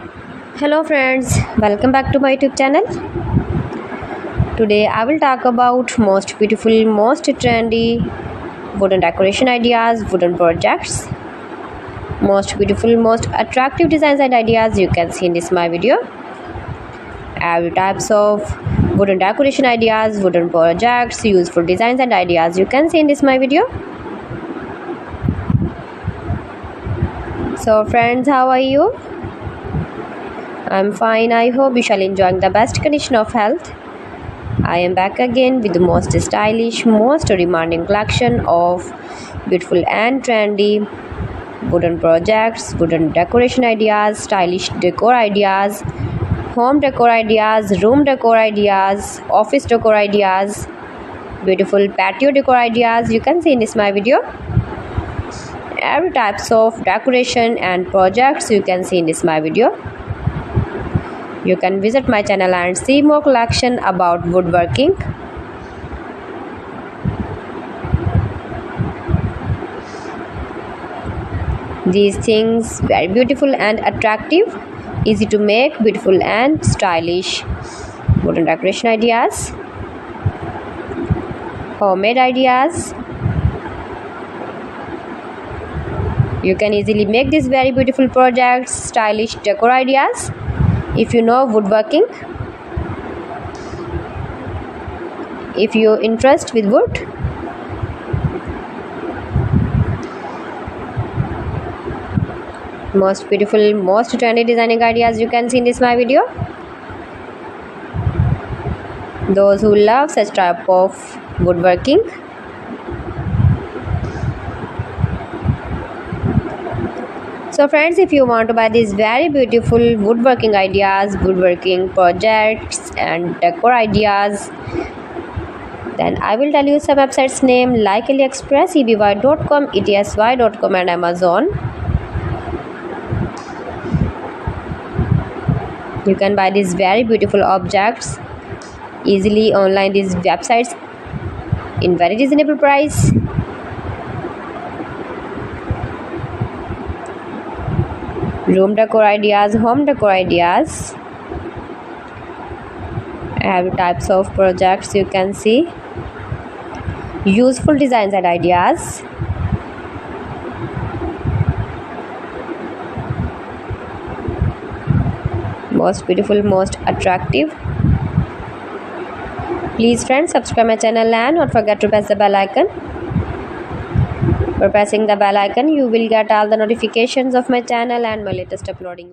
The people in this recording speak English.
Hello friends, welcome back to my YouTube channel. Today I will talk about most beautiful, most trendy wooden decoration ideas, wooden projects, most beautiful, most attractive designs and ideas you can see in this my video. Every types of wooden decoration ideas, wooden projects, useful designs and ideas you can see in this my video. So friends, how are you? I'm fine. I hope you shall enjoy the best condition of health. I am back again with the most stylish, most demanding collection of beautiful and trendy wooden projects, wooden decoration ideas, stylish decor ideas, home decor ideas, room decor ideas, office decor ideas, beautiful patio decor ideas you can see in this my video. Every types of decoration and projects you can see in this my video. You can visit my channel and see more collection about woodworking. These things very beautiful and attractive, easy to make, beautiful and stylish wooden decoration ideas, homemade ideas. You can easily make these very beautiful projects, stylish decor ideas if you know woodworking. If you interest with wood, most beautiful, most trendy designing ideas you can see in this my video. Those who love such type of woodworking, so friends, if you want to buy these very beautiful woodworking ideas, woodworking projects and decor ideas, then I will tell you some websites name like AliExpress, eBay.com, ETSY.com and Amazon. You can buy these very beautiful objects easily online these websites in very reasonable price. Room decor ideas, home decor ideas, every types of projects you can see, useful designs and ideas, most beautiful, most attractive. Please friends, subscribe my channel and don't forget to press the bell icon. By pressing the bell icon, you will get all the notifications of my channel and my latest uploading.